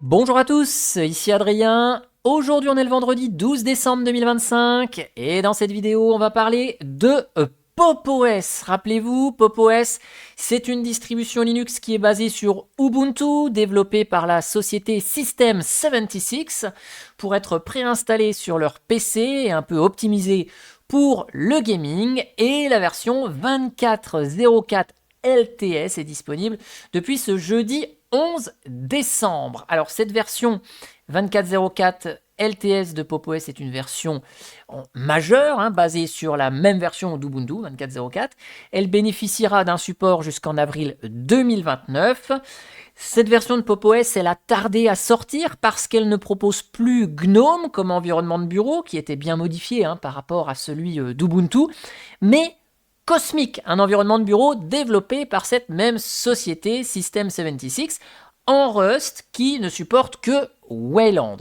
Bonjour à tous, ici Adrien. Aujourd'hui, on est le vendredi 12 décembre 2025 et dans cette vidéo, on va parler de PopOS. Rappelez-vous, PopOS, c'est une distribution Linux qui est basée sur Ubuntu, développée par la société System76 pour être préinstallée sur leur PC et un peu optimisée pour le gaming. Et la version 24.04 LTS est disponible depuis ce jeudi 11 décembre. Alors cette version 24.04 LTS de PopOS est une version majeure, basée sur la même version d'Ubuntu 24.04. Elle bénéficiera d'un support jusqu'en avril 2029. Cette version de PopOS, elle a tardé à sortir parce qu'elle ne propose plus GNOME comme environnement de bureau, qui était bien modifié par rapport à celui d'Ubuntu, mais Cosmic, un environnement de bureau développé par cette même société System76 en Rust qui ne supporte que Wayland.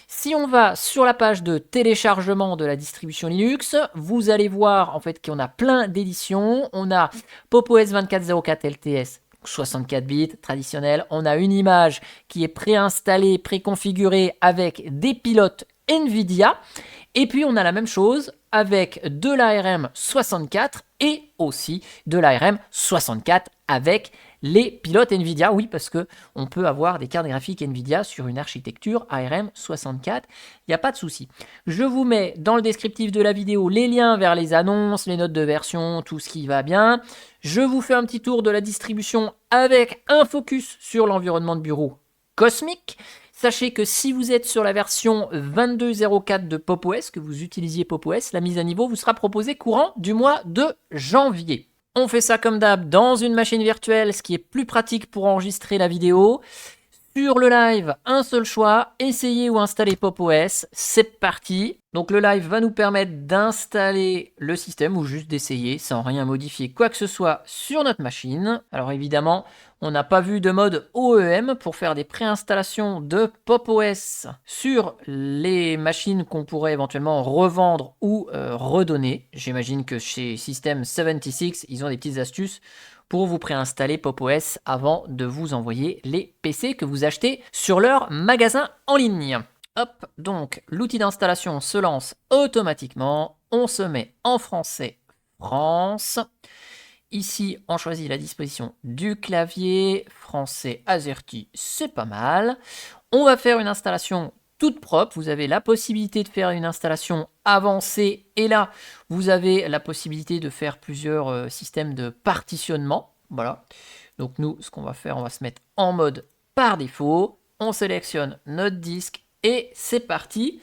Si on va sur la page de téléchargement de la distribution Linux, vous allez voir en fait qu'on a plein d'éditions. On a PopOS 24.04 LTS 64 bits traditionnel. On a une image qui est préinstallée, préconfigurée avec des pilotes NVIDIA. Et puis on a la même chose avec de l'ARM 64 et aussi de l'ARM 64 avec les pilotes NVIDIA. Oui, parce qu'on peut avoir des cartes graphiques NVIDIA sur une architecture ARM 64. Il n'y a pas de souci. Je vous mets dans le descriptif de la vidéo les liens vers les annonces, les notes de version, tout ce qui va bien. Je vous fais un petit tour de la distribution avec un focus sur l'environnement de bureau Cosmic. Sachez que si vous êtes sur la version 22.04 de PopOS, que vous utilisiez PopOS, la mise à niveau vous sera proposée courant du mois de janvier. On fait ça comme d'hab dans une machine virtuelle, ce qui est plus pratique pour enregistrer la vidéo. Sur le live, un seul choix, essayer ou installer PopOS, c'est parti. Donc le live va nous permettre d'installer le système ou juste d'essayer sans rien modifier quoi que ce soit sur notre machine. Alors évidemment, on n'a pas vu de mode OEM pour faire des préinstallations de PopOS sur les machines qu'on pourrait éventuellement revendre ou redonner. J'imagine que chez System76, ils ont des petites astuces pour vous préinstaller PopOS avant de vous envoyer les PC que vous achetez sur leur magasin en ligne. Hop, donc l'outil d'installation se lance automatiquement. On se met en français France. Ici, on choisit la disposition du clavier. Français AZERTY, c'est pas mal. On va faire une installation toute propre. Vous avez la possibilité de faire une installation avancée. Et là, vous avez la possibilité de faire plusieurs systèmes de partitionnement. Voilà. Donc nous, ce qu'on va faire, on va se mettre en mode par défaut. On sélectionne notre disque et c'est parti.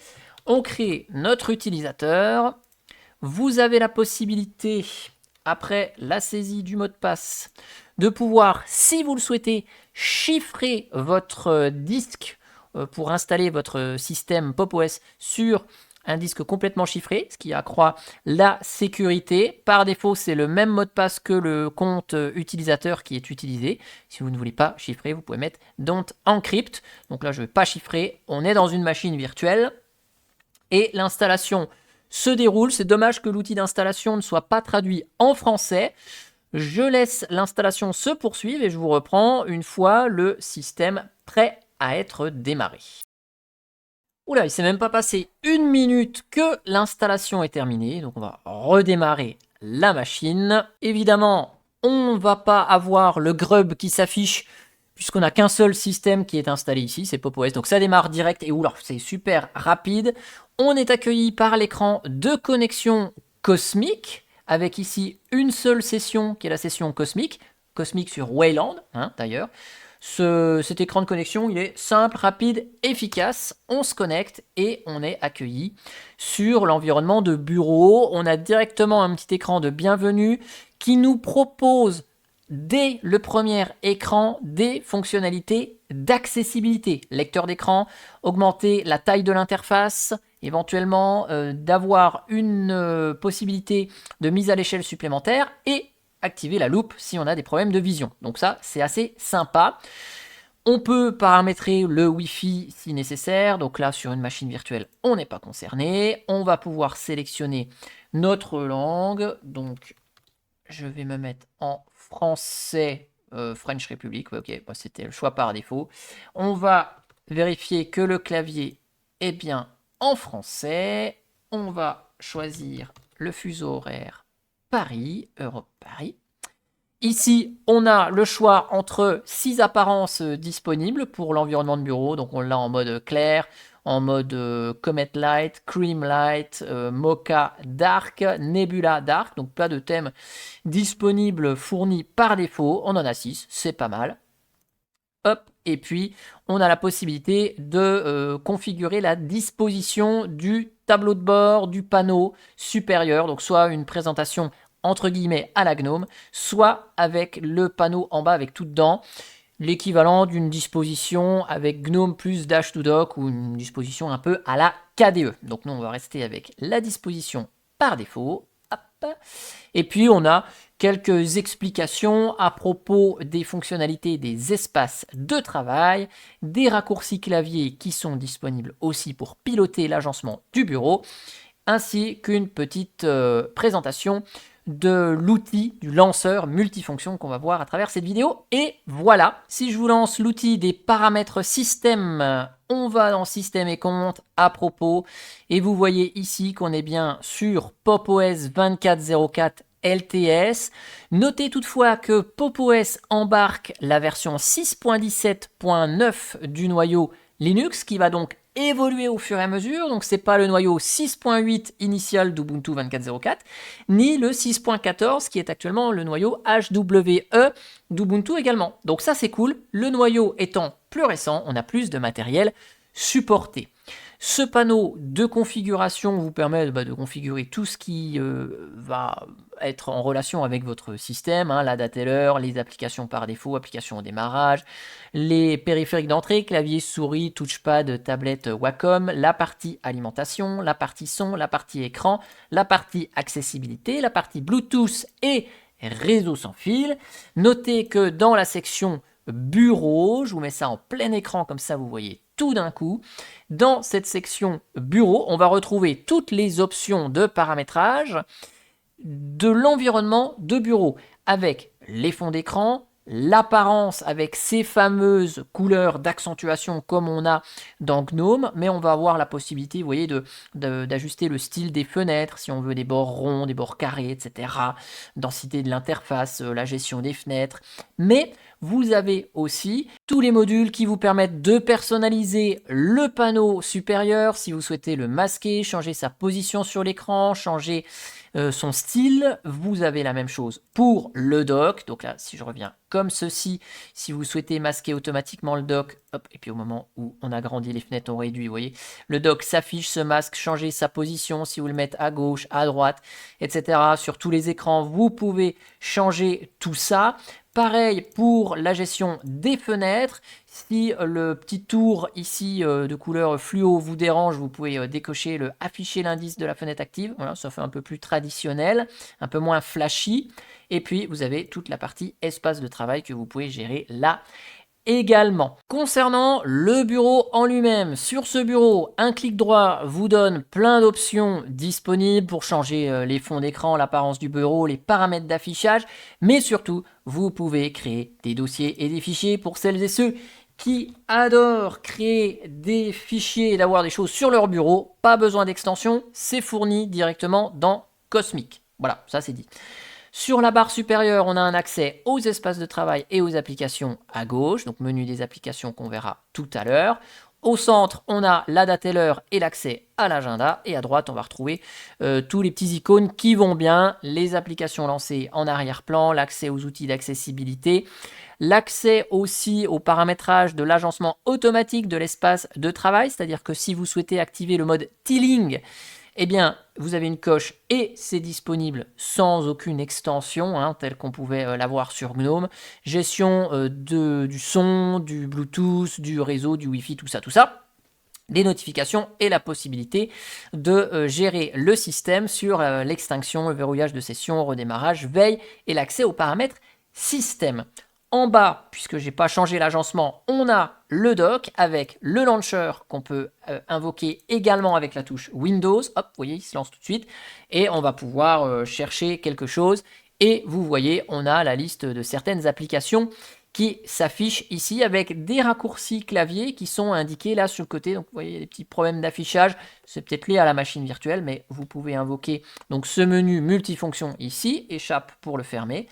On crée notre utilisateur. Vous avez la possibilité, après la saisie du mot de passe, de pouvoir, si vous le souhaitez, chiffrer votre disque pour installer votre système PopOS sur un disque complètement chiffré, ce qui accroît la sécurité. Par défaut, c'est le même mot de passe que le compte utilisateur qui est utilisé. Si vous ne voulez pas chiffrer, vous pouvez mettre Don't Encrypt. Donc là, je ne vais pas chiffrer. On est dans une machine virtuelle et l'installation se déroule. C'est dommage que l'outil d'installation ne soit pas traduit en français. Je laisse l'installation se poursuivre et je vous reprends une fois le système prêt à être démarré. Oula, il s'est même pas passé une minute que l'installation est terminée. Donc on va redémarrer la machine. Évidemment, on ne va pas avoir le grub qui s'affiche puisqu'on n'a qu'un seul système qui est installé ici, c'est PopOS. Donc ça démarre direct et oula, c'est super rapide. On est accueilli par l'écran de connexion Cosmic avec ici une seule session qui est la session Cosmic. Cosmic sur Wayland, d'ailleurs. Cet écran de connexion, il est simple, rapide, efficace. On se connecte et on est accueilli sur l'environnement de bureau. On a directement un petit écran de bienvenue qui nous propose dès le premier écran des fonctionnalités d'accessibilité. Lecteur d'écran, augmenter la taille de l'interface, éventuellement d'avoir une possibilité de mise à l'échelle supplémentaire et activer la loupe si on a des problèmes de vision. Donc ça, c'est assez sympa. On peut paramétrer le Wi-Fi si nécessaire. Donc là, sur une machine virtuelle, on n'est pas concerné. On va pouvoir sélectionner notre langue. Donc, je vais me mettre en français, French Republic. Ouais, ok, bah, c'était le choix par défaut. On va vérifier que le clavier est bien en français. On va choisir le fuseau horaire Paris, Europe-Paris. Ici, on a le choix entre 6 apparences disponibles pour l'environnement de bureau. Donc, on l'a en mode clair, en mode Comet Light, Cream Light, Mocha Dark, Nebula Dark. Donc, pas de thèmes disponibles fournis par défaut. On en a 6, c'est pas mal. Hop, et puis on a la possibilité de configurer la disposition du tableau de bord, du panneau supérieur. Donc, soit une présentation entre guillemets à la GNOME, soit avec le panneau en bas avec tout dedans, l'équivalent d'une disposition avec GNOME plus Dash to Dock ou une disposition un peu à la KDE. Donc nous on va rester avec la disposition par défaut. Hop. Et puis on a quelques explications à propos des fonctionnalités des espaces de travail, des raccourcis clavier qui sont disponibles aussi pour piloter l'agencement du bureau, ainsi qu'une petite présentation de l'outil du lanceur multifonction qu'on va voir à travers cette vidéo. Et voilà, si je vous lance l'outil des paramètres système, on va dans système et compte à propos, et vous voyez ici qu'on est bien sur PopOS 24.04 LTS. Notez toutefois que PopOS embarque la version 6.17.9 du noyau Linux, qui va donc évoluer au fur et à mesure. Donc c'est pas le noyau 6.8 initial d'Ubuntu 24.04, ni le 6.14 qui est actuellement le noyau HWE d'Ubuntu également. Donc ça c'est cool. Le noyau étant plus récent, on a plus de matériel supporté. Ce panneau de configuration vous permet de configurer tout ce qui va être en relation avec votre système, hein, la dateleur, les applications par défaut, applications au démarrage, les périphériques d'entrée, clavier, souris, touchpad, tablette, Wacom, la partie alimentation, la partie son, la partie écran, la partie accessibilité, la partie Bluetooth et réseau sans fil. Notez que dans la section bureau, je vous mets ça en plein écran comme ça vous voyez tout d'un coup. Dans cette section bureau, on va retrouver toutes les options de paramétrage de l'environnement de bureau avec les fonds d'écran, l'apparence avec ces fameuses couleurs d'accentuation comme on a dans GNOME, mais on va avoir la possibilité, vous voyez, d'ajuster le style des fenêtres, si on veut des bords ronds, des bords carrés, etc. Densité de l'interface, la gestion des fenêtres. Mais vous avez aussi tous les modules qui vous permettent de personnaliser le panneau supérieur si vous souhaitez le masquer, changer sa position sur l'écran, changer son style. Vous avez la même chose pour le dock. Donc là, si je reviens comme ceci, si vous souhaitez masquer automatiquement le dock, hop, et puis au moment où on agrandit les fenêtres, on réduit, vous voyez, le dock s'affiche, se masque, changer sa position, si vous le mettez à gauche, à droite, etc. Sur tous les écrans, vous pouvez changer tout ça. Pareil pour la gestion des fenêtres. Si le petit tour ici de couleur fluo vous dérange, vous pouvez décocher le afficher l'indice de la fenêtre active. Voilà, ça fait un peu plus traditionnel, un peu moins flashy. Et puis vous avez toute la partie espace de travail que vous pouvez gérer là également. Concernant le bureau en lui-même, sur ce bureau, un clic droit vous donne plein d'options disponibles pour changer les fonds d'écran, l'apparence du bureau, les paramètres d'affichage, mais surtout, vous pouvez créer des dossiers et des fichiers pour celles et ceux qui adorent créer des fichiers et d'avoir des choses sur leur bureau. Pas besoin d'extension, c'est fourni directement dans Cosmic. Voilà, ça c'est dit. Sur la barre supérieure, on a un accès aux espaces de travail et aux applications à gauche, donc menu des applications qu'on verra tout à l'heure. Au centre, on a la dateleur et l'accès à l'agenda. Et à droite, on va retrouver tous les petits icônes qui vont bien, les applications lancées en arrière-plan, l'accès aux outils d'accessibilité, l'accès aussi au paramétrage de l'agencement automatique de l'espace de travail, c'est-à-dire que si vous souhaitez activer le mode Tealing, eh bien, vous avez une coche et c'est disponible sans aucune extension, hein, telle qu'on pouvait l'avoir sur GNOME. Gestion du son, du Bluetooth, du réseau, du Wi-Fi, tout ça, tout ça. Des notifications et la possibilité de gérer le système sur l'extinction, le verrouillage de session, redémarrage, veille et l'accès aux paramètres système. En bas, puisque je n'ai pas changé l'agencement, on a le dock avec le launcher qu'on peut invoquer également avec la touche Windows. Hop, vous voyez, il se lance tout de suite. Et on va pouvoir chercher quelque chose. Et vous voyez, on a la liste de certaines applications qui s'affiche ici avec des raccourcis clavier qui sont indiqués là sur le côté. Donc vous voyez les petits problèmes d'affichage, c'est peut-être lié à la machine virtuelle, mais vous pouvez invoquer donc ce menu multifonction ici, échappe pour le fermer.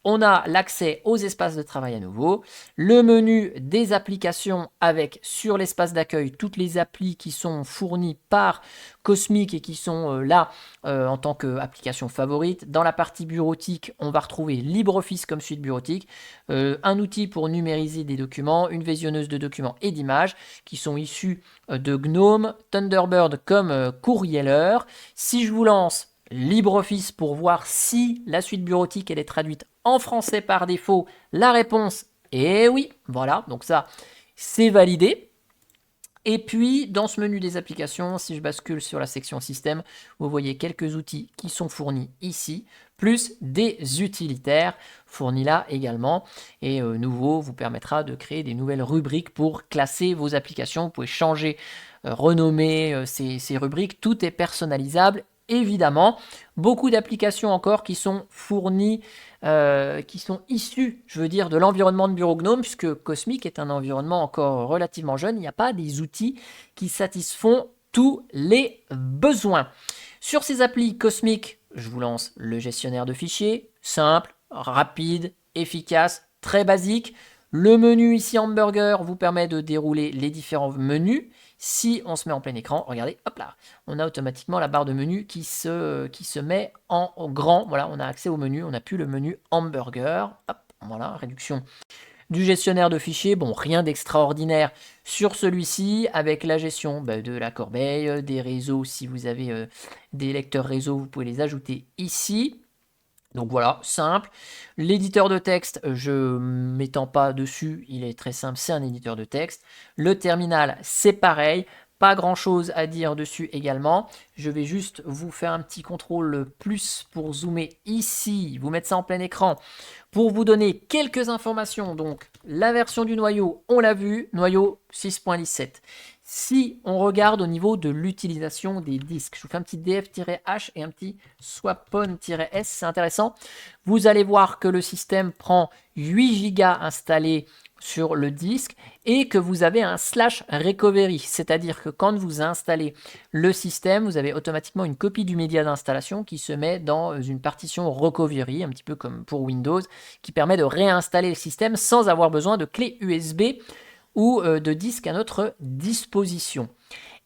On a l'accès aux espaces de travail à nouveau, le menu des applications avec sur l'espace d'accueil toutes les applis qui sont fournies par Cosmic et qui sont là en tant qu'application favorite. Dans la partie bureautique, on va retrouver LibreOffice comme suite bureautique, un outil pour numériser des documents, une visionneuse de documents et d'images qui sont issus de GNOME, Thunderbird comme courrieleur. Si je vous lance LibreOffice pour voir si la suite bureautique elle est traduite en français par défaut, la réponse est oui. Voilà, donc ça, c'est validé. Et puis, dans ce menu des applications, si je bascule sur la section système, vous voyez quelques outils qui sont fournis ici, plus des utilitaires fournis là également. Et nouveau, vous permettra de créer des nouvelles rubriques pour classer vos applications. Vous pouvez changer, renommer ces rubriques. Tout est personnalisable. Évidemment, beaucoup d'applications encore qui sont fournies, qui sont issues, je veux dire, de l'environnement de bureau GNOME, puisque Cosmic est un environnement encore relativement jeune. Il n'y a pas des outils qui satisfont tous les besoins. Sur ces applis Cosmic, je vous lance le gestionnaire de fichiers, simple, rapide, efficace, très basique. Le menu ici hamburger vous permet de dérouler les différents menus. Si on se met en plein écran, regardez, hop là, on a automatiquement la barre de menu qui se met en grand. Voilà, on a accès au menu, on n'a plus le menu hamburger. Hop, voilà, réduction du gestionnaire de fichiers. Bon, rien d'extraordinaire sur celui-ci, avec la gestion de la corbeille, des réseaux. Si vous avez des lecteurs réseau, vous pouvez les ajouter ici. Donc voilà, simple. L'éditeur de texte, je m'étends pas dessus, il est très simple, c'est un éditeur de texte. Le terminal, c'est pareil, pas grand chose à dire dessus également. Je vais juste vous faire un petit contrôle plus pour zoomer ici, vous mettre ça en plein écran, pour vous donner quelques informations. Donc la version du noyau, on l'a vu, noyau 6.17. Si on regarde au niveau de l'utilisation des disques, je vous fais un petit df-h et un petit swapon-s, c'est intéressant. Vous allez voir que le système prend 8 Go installés sur le disque et que vous avez un /recovery, c'est-à-dire que quand vous installez le système, vous avez automatiquement une copie du média d'installation qui se met dans une partition recovery, un petit peu comme pour Windows, qui permet de réinstaller le système sans avoir besoin de clé USB ou de disques à notre disposition.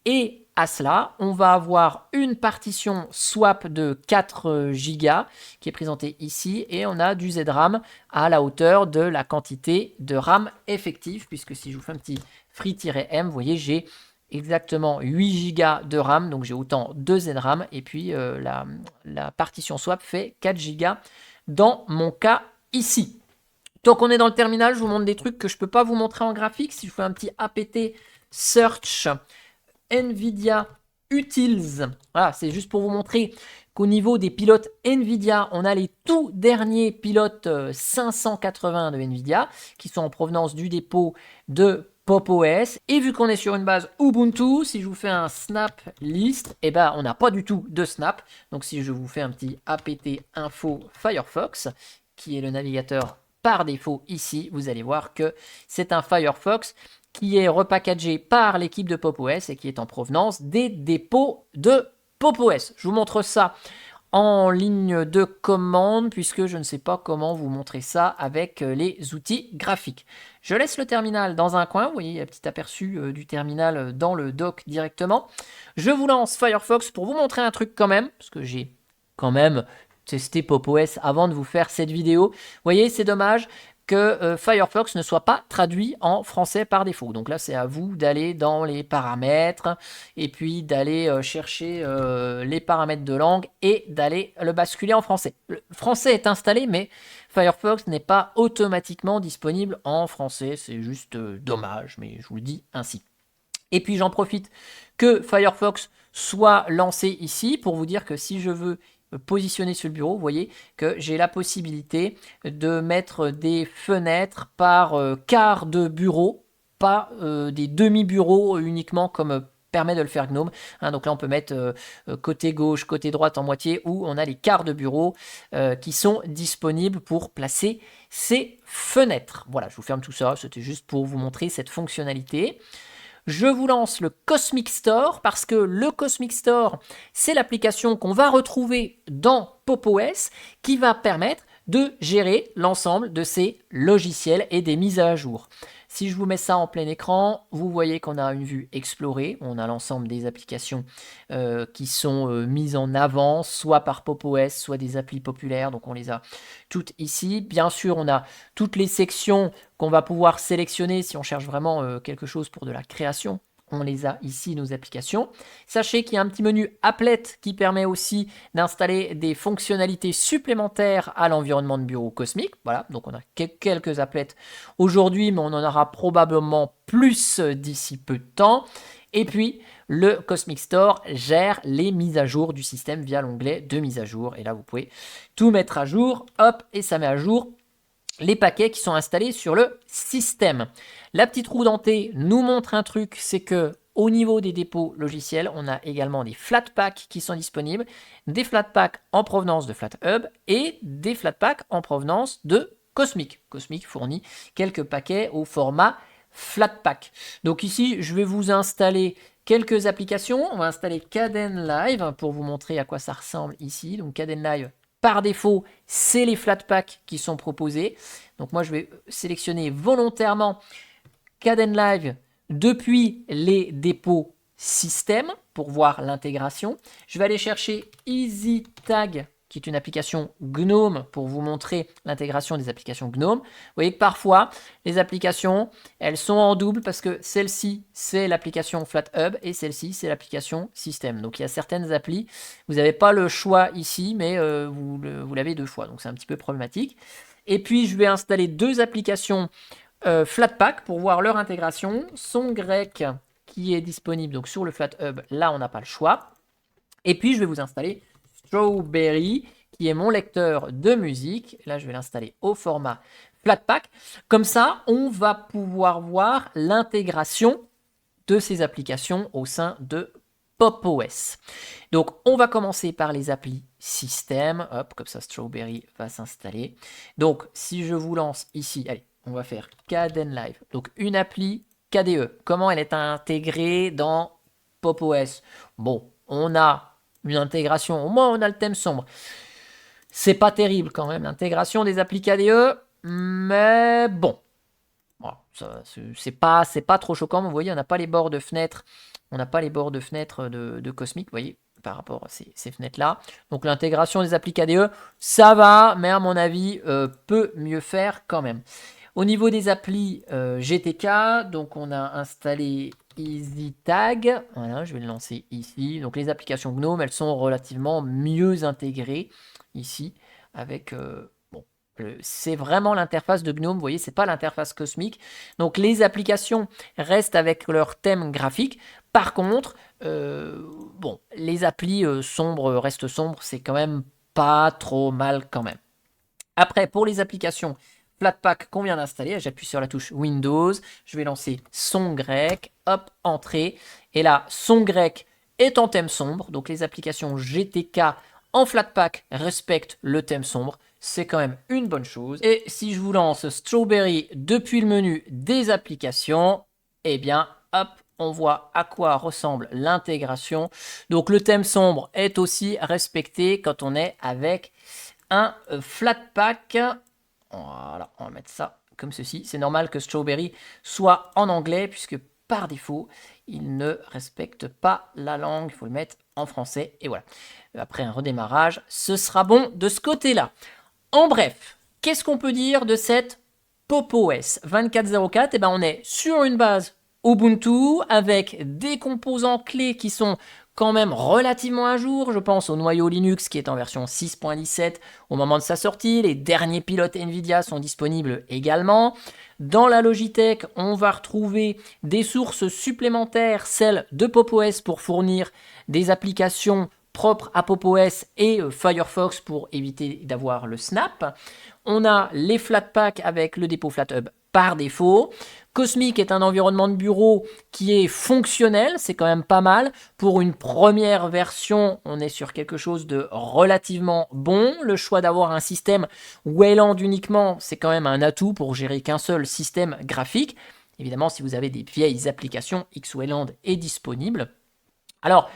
Et à cela, on va avoir une partition swap de 4 Go qui est présentée ici et on a du ZRAM à la hauteur de la quantité de RAM effective, puisque si je vous fais un petit free-m, vous voyez, j'ai exactement 8 Go de RAM, donc j'ai autant de ZRAM et puis la partition swap fait 4 Go dans mon cas ici. Tant qu'on est dans le terminal, je vous montre des trucs que je ne peux pas vous montrer en graphique. Si je fais un petit apt search NVIDIA Utils, voilà, c'est juste pour vous montrer qu'au niveau des pilotes NVIDIA, on a les tout derniers pilotes 580 de NVIDIA qui sont en provenance du dépôt de PopOS. Et vu qu'on est sur une base Ubuntu, si je vous fais un snap list, eh ben, on n'a pas du tout de snap. Donc si je vous fais un petit apt info Firefox, qui est le navigateur par défaut ici, vous allez voir que c'est un Firefox qui est repackagé par l'équipe de PopOS et qui est en provenance des dépôts de PopOS. Je vous montre ça en ligne de commande puisque je ne sais pas comment vous montrer ça avec les outils graphiques. Je laisse le terminal dans un coin, vous voyez, il y a un petit aperçu du terminal dans le dock directement. Je vous lance Firefox pour vous montrer un truc quand même, parce que j'ai quand même testé PopOS avant de vous faire cette vidéo. Vous voyez, c'est dommage que Firefox ne soit pas traduit en français par défaut. Donc là, c'est à vous d'aller dans les paramètres et puis d'aller chercher les paramètres de langue et d'aller le basculer en français. Le français est installé, mais Firefox n'est pas automatiquement disponible en français. C'est juste dommage, mais je vous le dis ainsi. Et puis j'en profite que Firefox soit lancé ici pour vous dire que si je veux positionner sur le bureau, vous voyez que j'ai la possibilité de mettre des fenêtres par quart de bureau, pas des demi-bureaux uniquement comme permet de le faire GNOME. Donc là, on peut mettre côté gauche, côté droite en moitié, où on a les quarts de bureau qui sont disponibles pour placer c'est fenêtre. Voilà, je vous ferme tout ça, c'était juste pour vous montrer cette fonctionnalité. Je vous lance le Cosmic Store parce que le Cosmic Store, c'est l'application qu'on va retrouver dans PopOS qui va permettre de gérer l'ensemble de ces logiciels et des mises à jour. Si je vous mets ça en plein écran, vous voyez qu'on a une vue explorée. On a l'ensemble des applications qui sont mises en avant, soit par PopOS, soit des applis populaires. Donc on les a toutes ici. Bien sûr, on a toutes les sections qu'on va pouvoir sélectionner si on cherche vraiment quelque chose pour de la création. On les a ici, nos applications. Sachez qu'il y a un petit menu Applet qui permet aussi d'installer des fonctionnalités supplémentaires à l'environnement de bureau Cosmic. Voilà, donc on a quelques applets aujourd'hui, mais on en aura probablement plus d'ici peu de temps. Et puis, le Cosmic Store gère les mises à jour du système via l'onglet de mise à jour. Et là, vous pouvez tout mettre à jour. Hop, et ça met à jour les paquets qui sont installés sur le système. La petite roue dentée nous montre un truc, c'est que au niveau des dépôts logiciels, on a également des Flatpak qui sont disponibles, des Flatpak en provenance de FlatHub et des Flatpak en provenance de Cosmic. Cosmic fournit quelques paquets au format Flatpak. Donc ici, je vais vous installer quelques applications. On va installer Kdenlive pour vous montrer à quoi ça ressemble ici. Donc Kdenlive, par défaut, c'est les Flatpak qui sont proposés. Donc moi, je vais sélectionner volontairement Kdenlive depuis les dépôts système pour voir l'intégration. Je vais aller chercher EasyTag, qui est une application GNOME pour vous montrer l'intégration des applications GNOME. Vous voyez que parfois, les applications, elles sont en double parce que celle-ci, c'est l'application FlatHub et celle-ci, c'est l'application système. Donc, il y a certaines applis, vous n'avez pas le choix ici, mais vous l'avez deux fois. Donc, c'est un petit peu problématique. Et puis, je vais installer deux applications Flatpak pour voir leur intégration. SongGrec, qui est disponible donc sur le FlatHub, là, on n'a pas le choix. Et puis, je vais vous installer Strawberry, qui est mon lecteur de musique. Là, je vais l'installer au format Flatpak. Comme ça, on va pouvoir voir l'intégration de ces applications au sein de PopOS. Donc, on va commencer par les applis système. Hop, comme ça, Strawberry va s'installer. Donc, si je vous lance ici, allez, on va faire Kdenlive. Donc, une appli KDE. Comment elle est intégrée dans PopOS? Bon, on a une intégration, au moins on a le thème sombre. C'est pas terrible quand même, l'intégration des applis KDE, mais bon. Voilà, c'est pas trop choquant, vous voyez, on n'a pas les bords de fenêtre, on n'a pas les bords de fenêtre de Cosmic, vous voyez, par rapport à ces fenêtres-là. Donc l'intégration des applis KDE, ça va, mais à mon avis, peut mieux faire quand même. Au niveau des applis GTK, donc on a installé EasyTag, voilà, je vais le lancer ici. Donc les applications GNOME, elles sont relativement mieux intégrées ici avec c'est vraiment l'interface de GNOME, vous voyez, c'est pas l'interface Cosmic. Donc les applications restent avec leur thème graphique. Par contre, les applis sombres restent sombres, c'est quand même pas trop mal quand même. Après, pour les applications Flatpak qu'on vient d'installer, j'appuie sur la touche Windows, je vais lancer SongGrec, hop, entrée, et là, SongGrec est en thème sombre, donc les applications GTK en Flatpak respectent le thème sombre, c'est quand même une bonne chose. Et si je vous lance Strawberry depuis le menu des applications, eh bien, hop, on voit à quoi ressemble l'intégration. Donc le thème sombre est aussi respecté quand on est avec un Flatpak. Voilà, on va mettre ça comme ceci. C'est normal que Strawberry soit en anglais puisque par défaut, il ne respecte pas la langue. Il faut le mettre en français. Et voilà. Après un redémarrage, ce sera bon de ce côté-là. En bref, qu'est-ce qu'on peut dire de cette PopOS 24.04? Eh ben, on est sur une base Ubuntu avec des composants clés qui sont quand même relativement à jour. Je pense au noyau Linux qui est en version 6.17 au moment de sa sortie. Les derniers pilotes NVIDIA sont disponibles également. Dans la Logitech, on va retrouver des sources supplémentaires, celles de PopOS pour fournir des applications propre à Pop! OS et Firefox pour éviter d'avoir le snap. On a les Flatpak avec le dépôt FlatHub par défaut. Cosmic est un environnement de bureau qui est fonctionnel, c'est quand même pas mal. Pour une première version, on est sur quelque chose de relativement bon. Le choix d'avoir un système Wayland uniquement, c'est quand même un atout pour gérer qu'un seul système graphique. Évidemment, si vous avez des vieilles applications, Xwayland est disponible. Alors,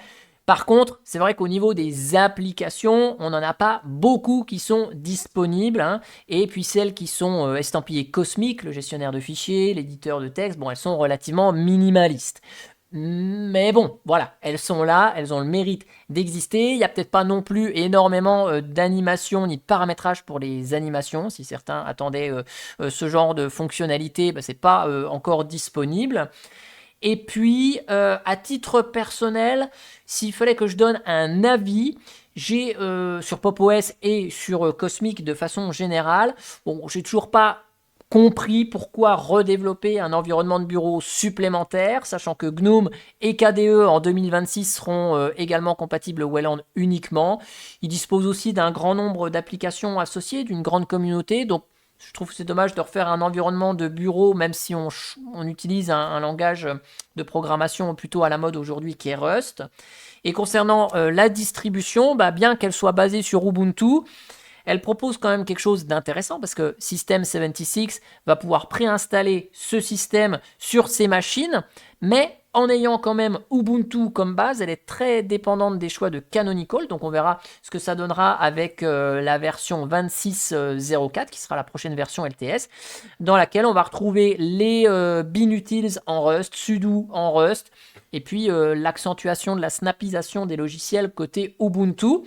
par contre, c'est vrai qu'au niveau des applications, on n'en a pas beaucoup qui sont disponibles. Hein, et puis celles qui sont estampillées Cosmic, le gestionnaire de fichiers, l'éditeur de texte, bon, elles sont relativement minimalistes. Mais bon, voilà, elles sont là, elles ont le mérite d'exister. Il n'y a peut-être pas non plus énormément d'animation ni de paramétrage pour les animations. Si certains attendaient ce genre de fonctionnalité, ben, ce n'est pas encore disponible. Et puis, à titre personnel, s'il fallait que je donne un avis, j'ai sur Pop! OS et sur Cosmic de façon générale, bon, j'ai toujours pas compris pourquoi redévelopper un environnement de bureau supplémentaire, sachant que GNOME et KDE en 2026 seront également compatibles Wayland uniquement. Ils disposent aussi d'un grand nombre d'applications associées, d'une grande communauté, donc je trouve que c'est dommage de refaire un environnement de bureau, même si on utilise un langage de programmation plutôt à la mode aujourd'hui qui est Rust. Et concernant la distribution, bah, bien qu'elle soit basée sur Ubuntu, elle propose quand même quelque chose d'intéressant parce que System76 va pouvoir préinstaller ce système sur ses machines, mais en ayant quand même Ubuntu comme base, elle est très dépendante des choix de Canonical, donc on verra ce que ça donnera avec la version 26.04, qui sera la prochaine version LTS, dans laquelle on va retrouver les binutils en Rust, sudo en Rust, et puis l'accentuation de la snapisation des logiciels côté Ubuntu.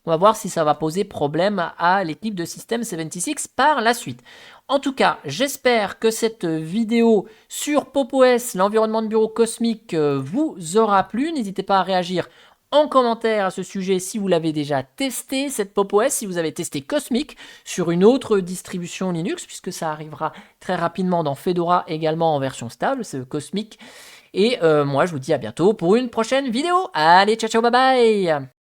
On va voir si ça va poser problème à l'équipe de System76 par la suite. En tout cas, j'espère que cette vidéo sur Pop! OS, l'environnement de bureau Cosmic, vous aura plu. N'hésitez pas à réagir en commentaire à ce sujet si vous l'avez déjà testé, cette Pop! OS, si vous avez testé Cosmic sur une autre distribution Linux, puisque ça arrivera très rapidement dans Fedora également en version stable, c'est Cosmic. Et moi, je vous dis à bientôt pour une prochaine vidéo. Allez, ciao, ciao, bye bye!